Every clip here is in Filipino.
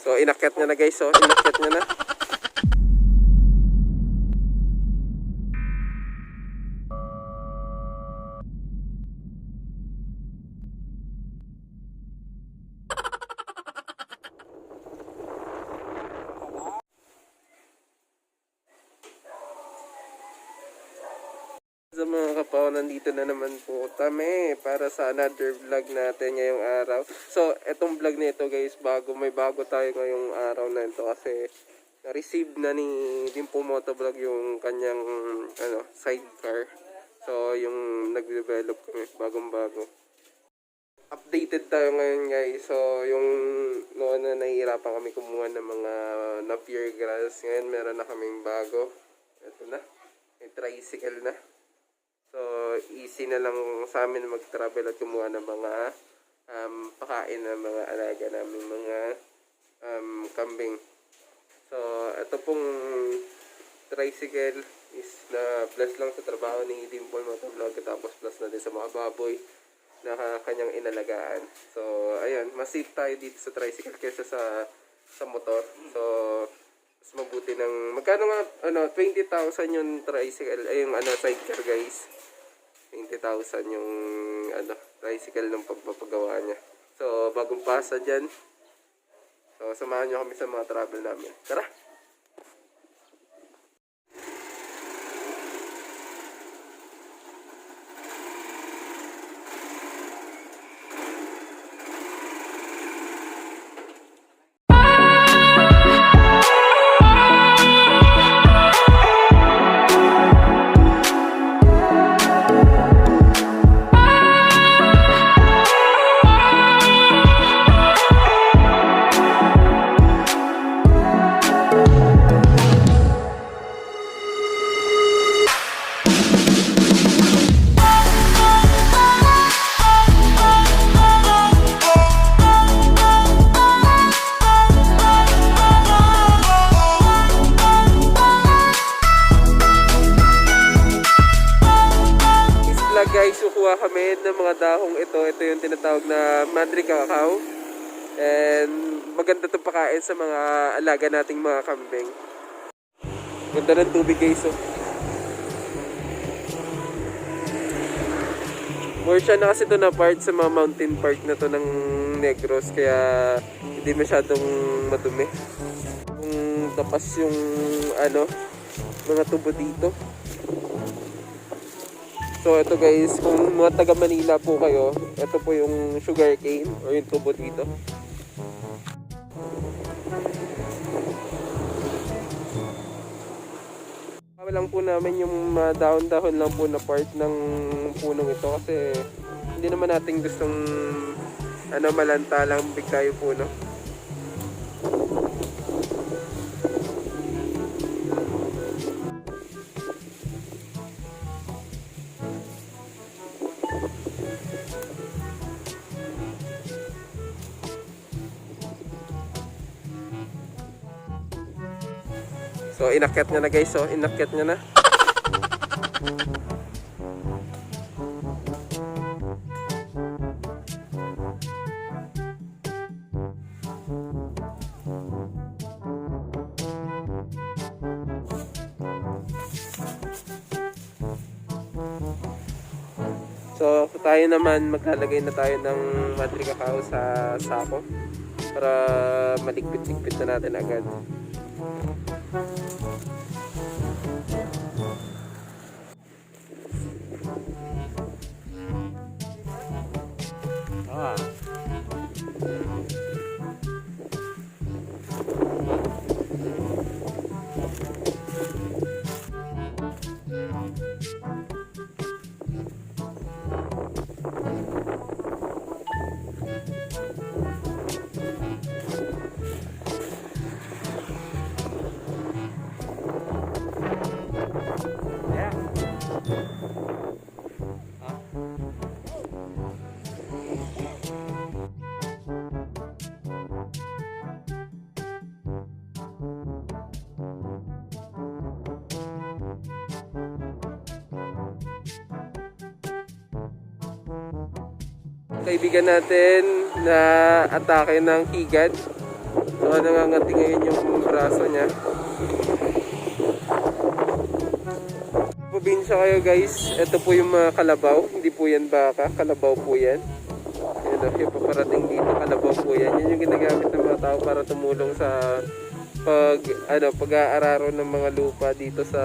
So inakyat niya na guys, so inakyat niya na. Sa mga kapaw, nandito na naman po kami para sa another vlog natin ngayong araw. So, etong vlog na ito guys, may bago tayo ngayong araw na ito kasi na-receive na ni Dimpo Motovlog yung kanyang sidecar. So, yung nag-develop kami, bagong-bago. Updated tayo ngayon guys. So, yung noon na nahihirapan kami kumuha ng mga Napier grass. Ngayon meron na kaming bago. Ito na, may tricycle na. So, easy na lang sa amin mag-travel at kumuha ng mga pakain ng mga alaga namin, mga kambing. So, ito pong tricycle is na plus lang sa trabaho ni Dimple Motovlog, tapos plus na din sa mga baboy na kanyang inalagaan. So, ayun, mas safe tayo dito sa tricycle kaysa sa motor. So, mas mabuti ng magkano nga 20,000 yung tricycle ay yung sidecar guys. 20,000 yung tricycle ng pagpapagawa niya. So bagong pasa diyan. So samahan niyo kami sa mga travel namin. Tara. Guys, kukuha kami ng mga dahong ito. Ito yung tinatawag na Madre Cacao. And maganda itong pakain sa mga alaga nating mga kambing. Ganda ng tubig guys. More siya na kasi ito na part sa mga mountain park na to ng Negros. Kaya hindi masyadong madumi. Kung tapas yung mga tubo dito. So ito guys, kung mga taga Manila po kayo, ito po yung sugar cane or yung tubo dito. Lang po namin yung dahon-dahon lang po na part ng punong ito kasi hindi naman natin gustong malanta lang bigla yung puno. So inakyat niya na guys, so inakyat niya na. So tayo naman maglalagay na tayo ng Madre Cacao sa sako para maligpit-ligpit na natin agad. Kaibigan natin na atake ng higad. So nangangati ngayon yung braso niya. Probinsya kayo guys, ito po yung mga kalabaw, hindi po yan baka, kalabaw po yan. Yan o, yung paparating dito, kalabaw po yan. Yan yung ginagamit ng mga tao para tumulong sa pag-aararo ng mga lupa dito sa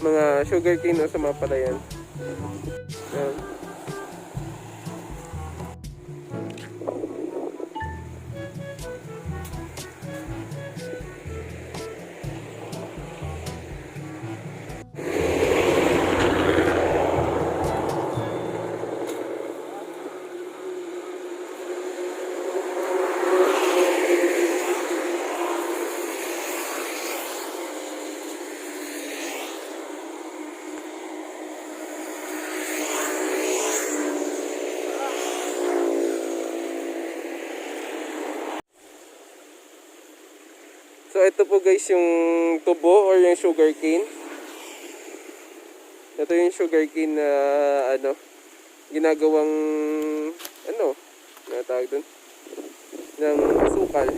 mga sugarcane o sa mga palayan. Yan. So ito po guys yung tubo or yung sugarcane. Ito yung sugarcane na ginagawang tawag dun, ng asukal.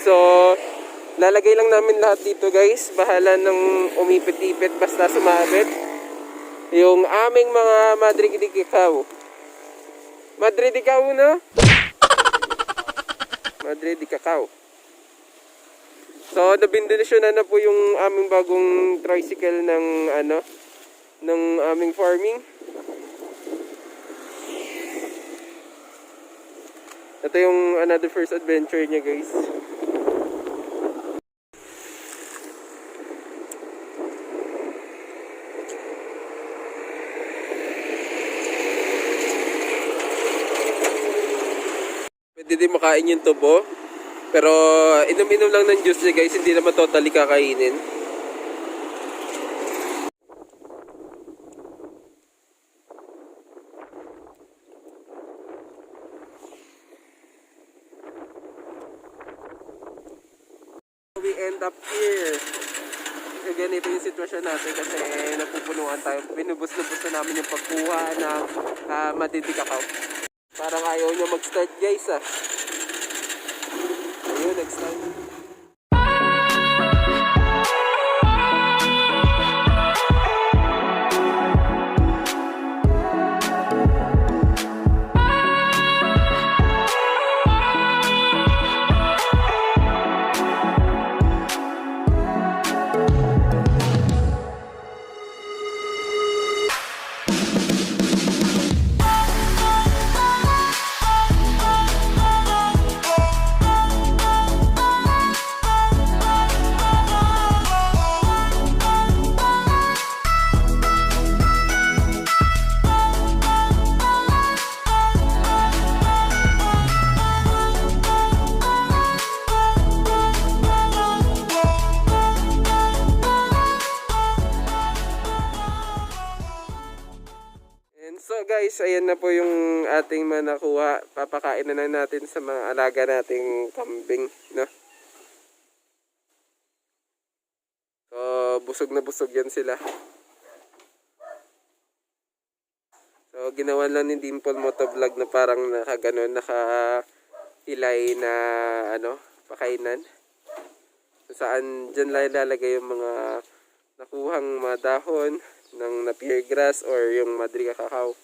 So, lalagay lang namin lahat dito guys. Bahala ng umipit-ipit basta sumabit. Yung aming mga Madre de Cacao. Madre de Cacao na? Madre de Cacao. So, nabindisyonan na po yung aming bagong tricycle ng ng aming farming. Ito yung another first adventure niya guys. Pwede din makain yung tubo. Pero inom-inom lang ng juice niya guys. Hindi naman totally kakainin. We end up here. So ganito yung sitwasyon natin kasi napupunuan tayo. Binubus-lubus na namin yung pagkuha ng Madre de Cacao. Parang ayaw niya mag-start guys Ayun, next time. So guys, ayan na po yung ating nakuha. Papakain na lang natin sa mga alaga nating kambing, no? So, busog na busog yan sila. So, ginawan lang ni Dimple Motovlog na parang naka-ilay na pakainan. So, saan dyan lalagay yung mga nakuhang mga dahon ng napier grass or yung Madre de Cacao.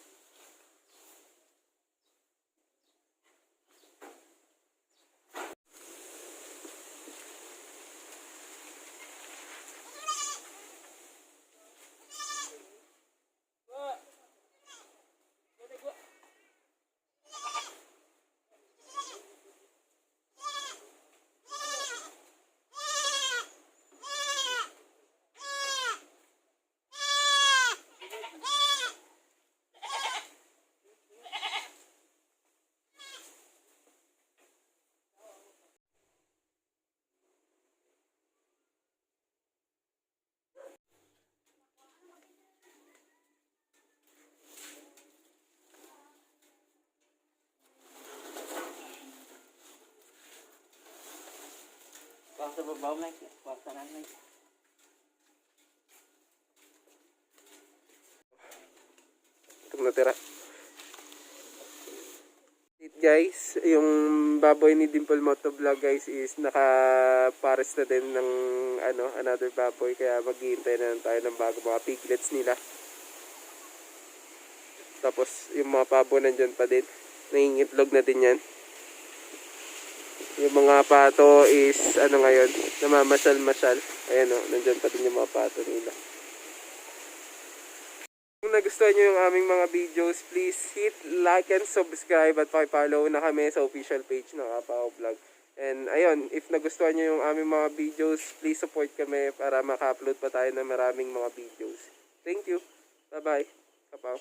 sa babaw, Mike. Basta na, Mike. Itong natira. Guys, yung baboy ni Dimple Motovlog guys is nakapares na din ng another baboy, kaya maghihintay na lang tayo ng bago mga piglets nila. Tapos yung mga pabo nandyan pa din, nangingitlog na din yan. Yung mga pato is ngayon, namamasyal-masyal. Ayan o, nandyan pa din yung mga pato nila. Kung nagustuhan nyo yung aming mga videos, please hit like and subscribe at pakipollow na kami sa official page ng Kapaw Vlog. And ayun, if nagustuhan nyo yung aming mga videos, please support kami para maka-upload pa tayo ng maraming mga videos. Thank you. Bye-bye. Kapaw.